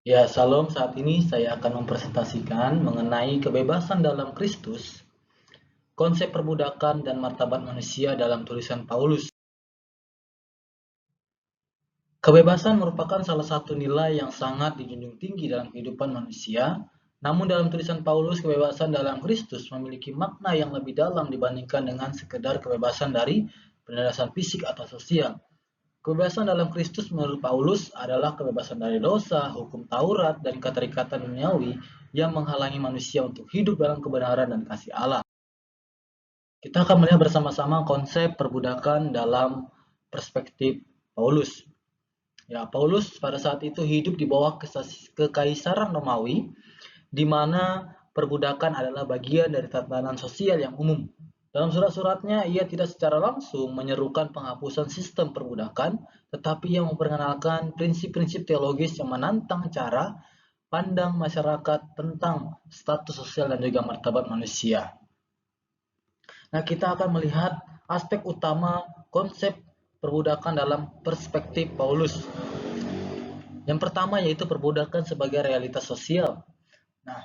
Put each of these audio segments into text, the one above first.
Ya, Salam. Saat ini saya akan mempresentasikan mengenai kebebasan dalam Kristus, konsep perbudakan dan martabat manusia dalam tulisan Paulus. Kebebasan merupakan salah satu nilai yang sangat dijunjung tinggi dalam kehidupan manusia. Namun dalam tulisan Paulus, kebebasan dalam Kristus memiliki makna yang lebih dalam dibandingkan dengan sekedar kebebasan dari penindasan fisik atau sosial. Kebebasan dalam Kristus menurut Paulus adalah kebebasan dari dosa, hukum Taurat, dan keterikatan duniawi yang menghalangi manusia untuk hidup dalam kebenaran dan kasih Allah. Kita akan melihat bersama-sama konsep perbudakan dalam perspektif Paulus. Ya, Paulus pada saat itu hidup di bawah kekaisaran Romawi, di mana perbudakan adalah bagian dari tatanan sosial yang umum. Dalam surat-suratnya, ia tidak secara langsung menyerukan penghapusan sistem perbudakan, tetapi ia memperkenalkan prinsip-prinsip teologis yang menantang cara pandang masyarakat tentang status sosial dan juga martabat manusia. Nah, kita akan melihat aspek utama konsep perbudakan dalam perspektif Paulus. Yang pertama yaitu perbudakan sebagai realitas sosial. Nah,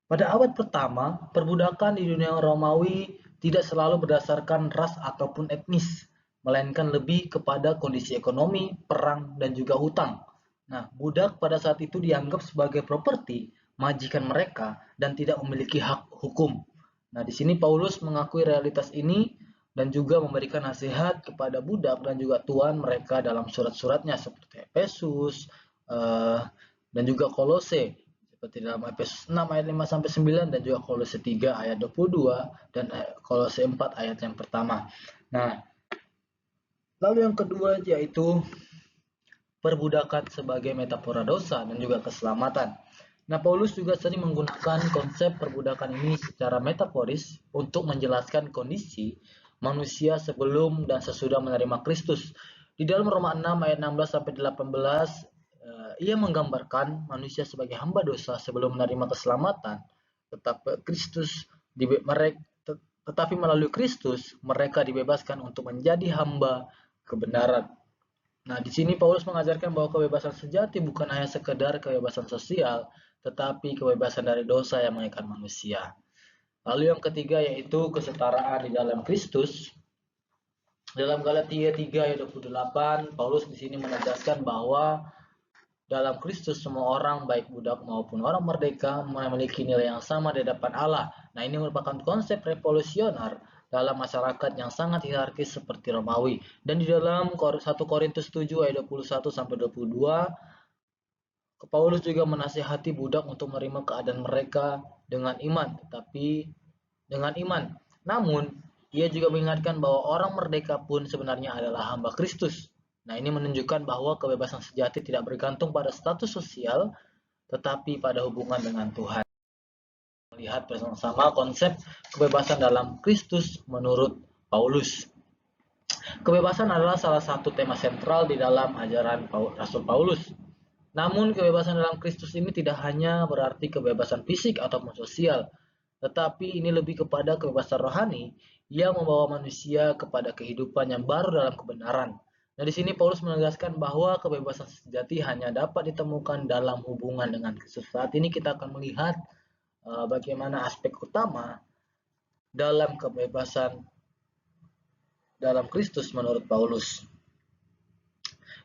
pada abad pertama, perbudakan di dunia Romawi tidak selalu berdasarkan ras ataupun etnis, melainkan lebih kepada kondisi ekonomi, perang, dan juga hutang. Nah, budak pada saat itu dianggap sebagai properti majikan mereka dan tidak memiliki hak hukum. Nah, di sini Paulus mengakui realitas ini dan juga memberikan nasihat kepada budak dan juga tuan mereka dalam surat-suratnya seperti Efesus dan juga Kolose, seperti dalam Efesus 6 ayat 5 sampai 9 dan juga Kolose 3 ayat 22 dan Kolose 4 ayat yang pertama. Nah, lalu yang kedua yaitu perbudakan sebagai metafora dosa dan juga keselamatan. Nah, Paulus juga sering menggunakan konsep perbudakan ini secara metaforis untuk menjelaskan kondisi manusia sebelum dan sesudah menerima Kristus. Di dalam Roma 6 ayat 16 sampai 18, ia menggambarkan manusia sebagai hamba dosa sebelum menerima keselamatan, tetapi melalui Kristus mereka dibebaskan untuk menjadi hamba kebenaran. Nah, di sini Paulus mengajarkan bahwa kebebasan sejati bukan hanya sekedar kebebasan sosial, tetapi kebebasan dari dosa yang mengikat manusia. Lalu yang ketiga yaitu kesetaraan di dalam Kristus. Dalam Galatia 3 ayat 28, Paulus di sini menegaskan bahwa dalam Kristus semua orang, baik budak maupun orang merdeka, memiliki nilai yang sama di hadapan Allah. Nah, ini merupakan konsep revolusioner dalam masyarakat yang sangat hierarkis seperti Romawi. Dan di dalam 1 Korintus 7 ayat 21 sampai 22, Paulus juga menasihati budak untuk menerima keadaan mereka dengan iman, Namun, ia juga mengingatkan bahwa orang merdeka pun sebenarnya adalah hamba Kristus. Nah, ini menunjukkan bahwa kebebasan sejati tidak bergantung pada status sosial, tetapi pada hubungan dengan Tuhan. Melihat bersama-sama konsep kebebasan dalam Kristus menurut Paulus. Kebebasan adalah salah satu tema sentral di dalam ajaran Rasul Paulus. Namun, kebebasan dalam Kristus ini tidak hanya berarti kebebasan fisik ataupun sosial, tetapi ini lebih kepada kebebasan rohani yang membawa manusia kepada kehidupan yang baru dalam kebenaran. Nah, di sini Paulus menegaskan bahwa kebebasan sejati hanya dapat ditemukan dalam hubungan dengan Kristus. Saat ini kita akan melihat bagaimana aspek utama dalam kebebasan dalam Kristus menurut Paulus.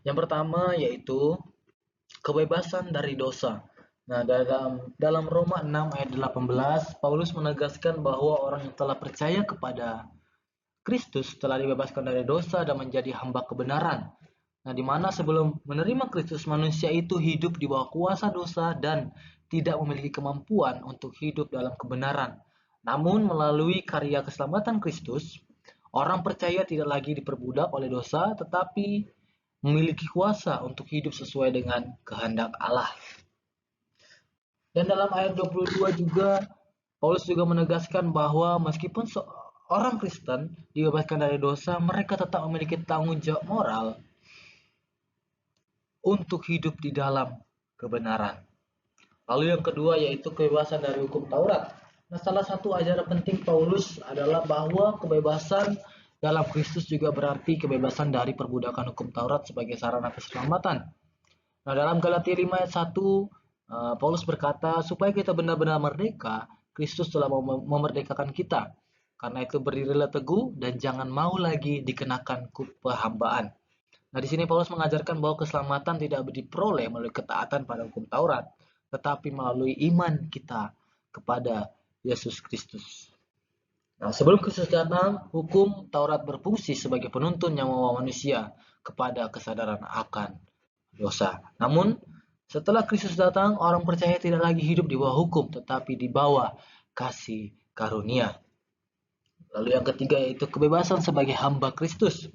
Yang pertama yaitu kebebasan dari dosa. Nah, dalam Roma 6 ayat 18, Paulus menegaskan bahwa orang yang telah percaya kepada Kristus telah dibebaskan dari dosa dan menjadi hamba kebenaran. Nah, di mana sebelum menerima Kristus, manusia itu hidup di bawah kuasa dosa dan tidak memiliki kemampuan untuk hidup dalam kebenaran. Namun, melalui karya keselamatan Kristus, orang percaya tidak lagi diperbudak oleh dosa, tetapi memiliki kuasa untuk hidup sesuai dengan kehendak Allah. Dan dalam ayat 22 juga, Paulus juga menegaskan bahwa meskipun orang Kristen dibebaskan dari dosa, mereka tetap memiliki tanggung jawab moral untuk hidup di dalam kebenaran. Lalu yang kedua yaitu kebebasan dari hukum Taurat. Nah, salah satu ajaran penting Paulus adalah bahwa kebebasan dalam Kristus juga berarti kebebasan dari perbudakan hukum Taurat sebagai sarana keselamatan. Nah, dalam Galatia 5 ayat 1, Paulus berkata, supaya kita benar-benar merdeka, Kristus telah memerdekakan kita. Karena itu berdirilah teguh dan jangan mau lagi dikenakan kehambaan. Nah, di sini Paulus mengajarkan bahwa keselamatan tidak diperoleh melalui ketaatan pada hukum Taurat, tetapi melalui iman kita kepada Yesus Kristus. Nah, sebelum Kristus datang, hukum Taurat berfungsi sebagai penuntun yang membawa manusia kepada kesadaran akan dosa. Namun, setelah Kristus datang, orang percaya tidak lagi hidup di bawah hukum, tetapi di bawah kasih karunia. Lalu yang ketiga yaitu kebebasan sebagai hamba Kristus.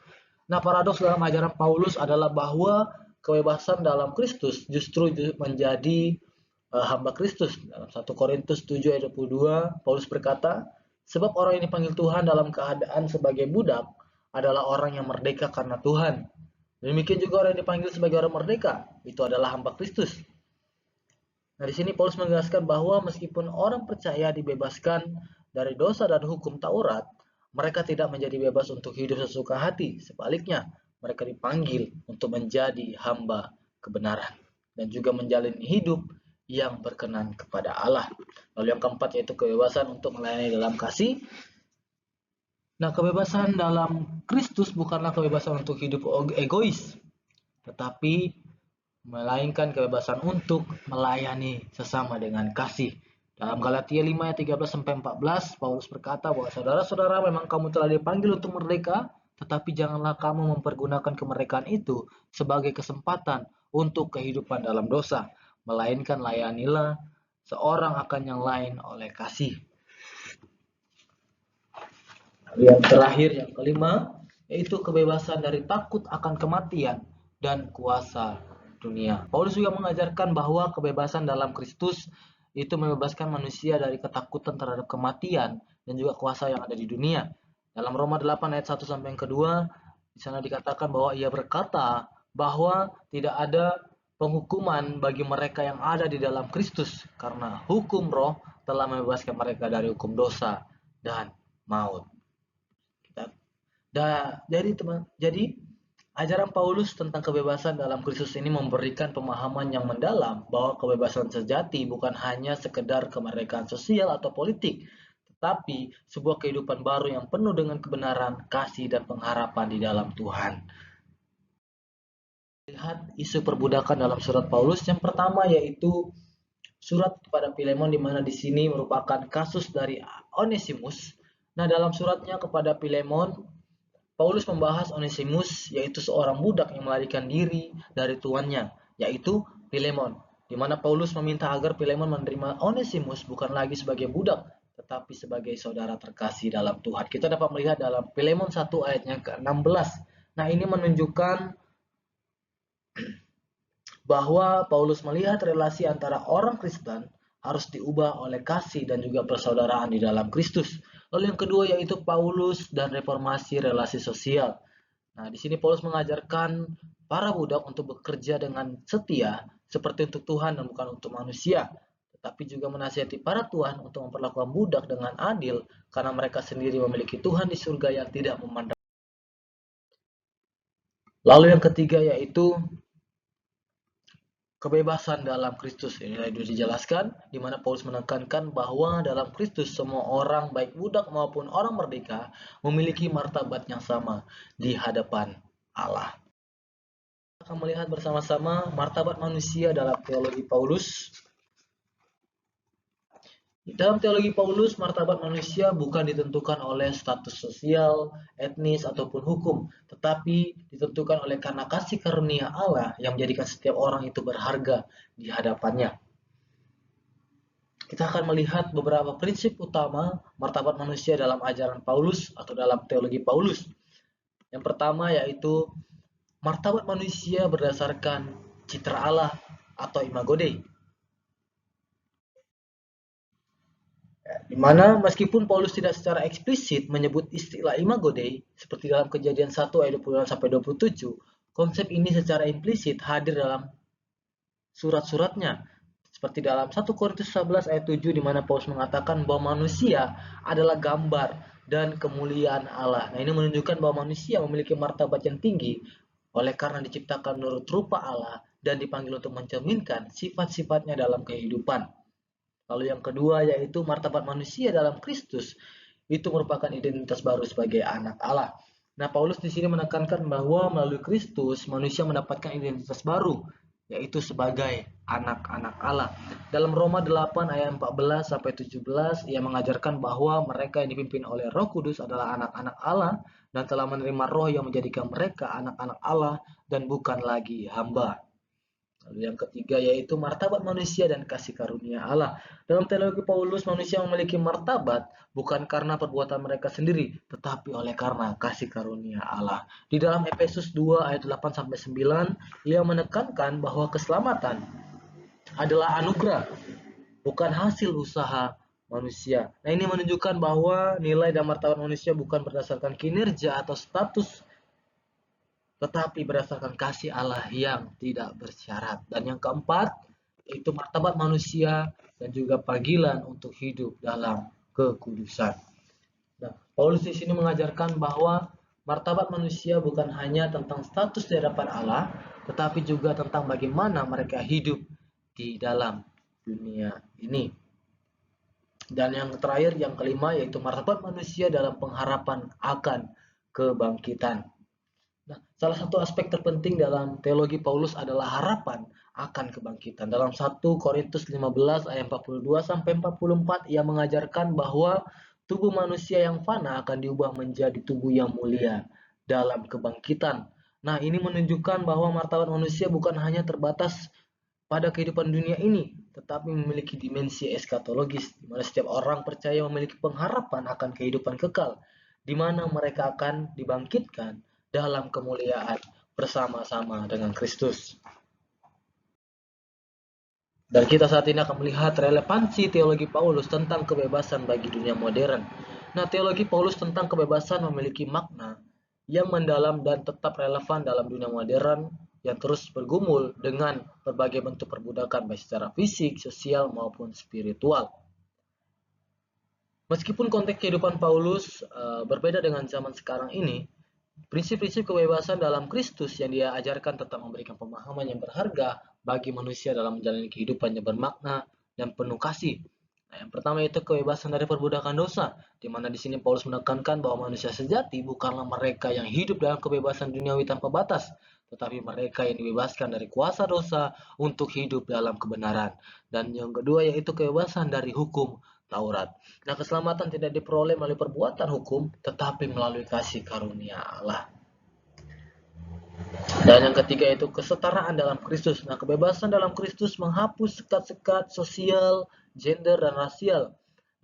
Nah, paradoks dalam ajaran Paulus adalah bahwa kebebasan dalam Kristus justru menjadi hamba Kristus. Dalam 1 Korintus 7 ayat 22, Paulus berkata, sebab orang yang dipanggil Tuhan dalam keadaan sebagai budak adalah orang yang merdeka karena Tuhan. Demikian juga orang yang dipanggil sebagai orang merdeka, itu adalah hamba Kristus. Nah, di sini Paulus menegaskan bahwa meskipun orang percaya dibebaskan dari dosa dan hukum Taurat, mereka tidak menjadi bebas untuk hidup sesuka hati. Sebaliknya, mereka dipanggil untuk menjadi hamba kebenaran dan juga menjalani hidup yang berkenan kepada Allah. Lalu yang keempat yaitu kebebasan untuk melayani dalam kasih. Nah, kebebasan dalam Kristus bukanlah kebebasan untuk hidup egois, tetapi melainkan kebebasan untuk melayani sesama dengan kasih. Dalam Galatia 5 ayat 13-14, Paulus berkata bahwa saudara-saudara memang kamu telah dipanggil untuk merdeka, tetapi janganlah kamu mempergunakan kemerdekaan itu sebagai kesempatan untuk kehidupan dalam dosa, melainkan layanilah seorang akan yang lain oleh kasih. Yang terakhir, yang kelima, yaitu kebebasan dari takut akan kematian dan kuasa dunia. Paulus juga mengajarkan bahwa kebebasan dalam Kristus itu membebaskan manusia dari ketakutan terhadap kematian dan juga kuasa yang ada di dunia. Dalam Roma 8 ayat 1 sampai yang kedua, di sana dikatakan bahwa ia berkata bahwa tidak ada penghukuman bagi mereka yang ada di dalam Kristus karena hukum roh telah membebaskan mereka dari hukum dosa dan maut. Jadi ajaran Paulus tentang kebebasan dalam Kristus ini memberikan pemahaman yang mendalam bahwa kebebasan sejati bukan hanya sekedar kemerdekaan sosial atau politik, tetapi sebuah kehidupan baru yang penuh dengan kebenaran, kasih, dan pengharapan di dalam Tuhan. Lihat isu perbudakan dalam surat Paulus. Yang pertama yaitu surat kepada Filemon, di mana di sini merupakan kasus dari Onesimus. Nah, dalam suratnya kepada Filemon, Paulus membahas Onesimus, yaitu seorang budak yang melarikan diri dari tuannya, yaitu Filemon, di mana Paulus meminta agar Filemon menerima Onesimus bukan lagi sebagai budak, tetapi sebagai saudara terkasih dalam Tuhan. Kita dapat melihat dalam Filemon 1 ayatnya ke-16. Nah, ini menunjukkan bahwa Paulus melihat relasi antara orang Kristen harus diubah oleh kasih dan juga persaudaraan di dalam Kristus. Lalu yang kedua yaitu Paulus dan reformasi relasi sosial. Nah, di sini Paulus mengajarkan para budak untuk bekerja dengan setia seperti untuk Tuhan dan bukan untuk manusia, tetapi juga menasihati para tuan untuk memperlakukan budak dengan adil karena mereka sendiri memiliki Tuhan di surga yang tidak memandang. Lalu yang ketiga yaitu kebebasan dalam Kristus. Ini sudah dijelaskan, di mana Paulus menekankan bahwa dalam Kristus semua orang, baik budak maupun orang merdeka, memiliki martabat yang sama di hadapan Allah. Kita akan melihat bersama-sama martabat manusia dalam teologi Paulus. Dalam teologi Paulus, martabat manusia bukan ditentukan oleh status sosial, etnis, ataupun hukum, tetapi ditentukan oleh karena kasih karunia Allah yang menjadikan setiap orang itu berharga di hadapannya. Kita akan melihat beberapa prinsip utama martabat manusia dalam ajaran Paulus atau dalam teologi Paulus. Yang pertama yaitu martabat manusia berdasarkan citra Allah atau imago Dei. Di mana meskipun Paulus tidak secara eksplisit menyebut istilah imago Dei seperti dalam Kejadian 1 ayat 26 sampai 27, konsep ini secara implisit hadir dalam surat-suratnya Seperti dalam 1 Korintus 11 ayat 7 di mana Paulus mengatakan bahwa manusia adalah gambar dan kemuliaan Allah. Nah, ini menunjukkan bahwa manusia memiliki martabat yang tinggi oleh karena diciptakan menurut rupa Allah dan dipanggil untuk mencerminkan sifat-sifatnya dalam kehidupan. Lalu yang kedua yaitu martabat manusia dalam Kristus. Itu merupakan identitas baru sebagai anak Allah. Nah, Paulus di sini menekankan bahwa melalui Kristus manusia mendapatkan identitas baru, yaitu sebagai anak-anak Allah. Dalam Roma 8 ayat 14 sampai 17 ia mengajarkan bahwa mereka yang dipimpin oleh Roh Kudus adalah anak-anak Allah dan telah menerima roh yang menjadikan mereka anak-anak Allah dan bukan lagi hamba. Lalu yang ketiga yaitu martabat manusia dan kasih karunia Allah. Dalam teologi Paulus, manusia memiliki martabat bukan karena perbuatan mereka sendiri, tetapi oleh karena kasih karunia Allah. Di dalam Efesus 2 ayat 8 sampai 9, ia menekankan bahwa keselamatan adalah anugerah, bukan hasil usaha manusia. Nah, ini menunjukkan bahwa nilai dan martabat manusia bukan berdasarkan kinerja atau status, tetapi berdasarkan kasih Allah yang tidak bersyarat. Dan yang keempat, yaitu martabat manusia dan juga panggilan untuk hidup dalam kekudusan. Nah, Paulus di sini mengajarkan bahwa martabat manusia bukan hanya tentang status di hadapan Allah, tetapi juga tentang bagaimana mereka hidup di dalam dunia ini. Dan yang terakhir, yang kelima, yaitu martabat manusia dalam pengharapan akan kebangkitan. Nah, salah satu aspek terpenting dalam teologi Paulus adalah harapan akan kebangkitan. Dalam 1 Korintus 15 ayat 42 sampai 44 ia mengajarkan bahwa tubuh manusia yang fana akan diubah menjadi tubuh yang mulia dalam kebangkitan. Nah, ini menunjukkan bahwa martabat manusia bukan hanya terbatas pada kehidupan dunia ini, tetapi memiliki dimensi eskatologis, di mana setiap orang percaya memiliki pengharapan akan kehidupan kekal, di mana mereka akan dibangkitkan dalam kemuliaan bersama-sama dengan Kristus. Dan kita saat ini akan melihat relevansi teologi Paulus tentang kebebasan bagi dunia modern. Nah, teologi Paulus tentang kebebasan memiliki makna yang mendalam dan tetap relevan dalam dunia modern yang terus bergumul dengan berbagai bentuk perbudakan baik secara fisik, sosial, maupun spiritual. Meskipun konteks kehidupan Paulus berbeda dengan zaman sekarang ini, prinsip-prinsip kebebasan dalam Kristus yang dia ajarkan tetap memberikan pemahaman yang berharga bagi manusia dalam menjalani kehidupan yang bermakna dan penuh kasih. Nah, yang pertama itu kebebasan dari perbudakan dosa, di mana di sini Paulus menekankan bahwa manusia sejati bukanlah mereka yang hidup dalam kebebasan duniawi tanpa batas, tetapi mereka yang dibebaskan dari kuasa dosa untuk hidup dalam kebenaran. Dan yang kedua yaitu kebebasan dari hukum Taurat. Nah, keselamatan tidak diperoleh melalui perbuatan hukum, tetapi melalui kasih karunia Allah. Dan yang ketiga itu kesetaraan dalam Kristus. Nah, kebebasan dalam Kristus menghapus sekat-sekat sosial, gender, dan rasial.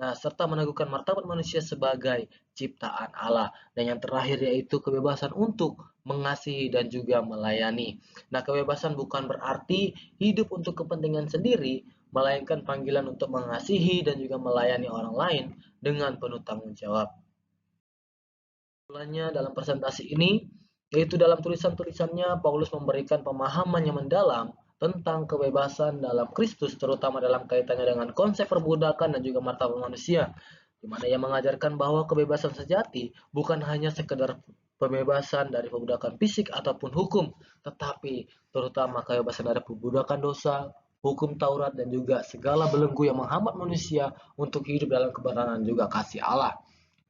Nah, serta meneguhkan martabat manusia sebagai ciptaan Allah. Dan yang terakhir yaitu kebebasan untuk mengasihi dan juga melayani. Nah, kebebasan bukan berarti hidup untuk kepentingan sendiri, melainkan panggilan untuk mengasihi dan juga melayani orang lain dengan penuh tanggung jawab. Mulanya dalam presentasi ini, yaitu dalam tulisan-tulisannya Paulus memberikan pemahaman yang mendalam tentang kebebasan dalam Kristus, terutama dalam kaitannya dengan konsep perbudakan dan juga martabat manusia, di mana ia mengajarkan bahwa kebebasan sejati bukan hanya sekedar pembebasan dari perbudakan fisik ataupun hukum, tetapi terutama kebebasan dari perbudakan dosa, hukum Taurat, dan juga segala belenggu yang menghambat manusia untuk hidup dalam kebenaran dan juga kasih Allah.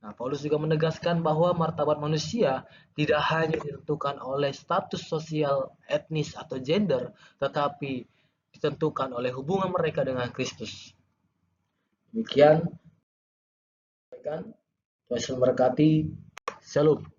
Nah, Paulus juga menegaskan bahwa martabat manusia tidak hanya ditentukan oleh status sosial, etnis, atau gender, tetapi ditentukan oleh hubungan mereka dengan Kristus. Demikian, Tuhan memberkati. Shalom.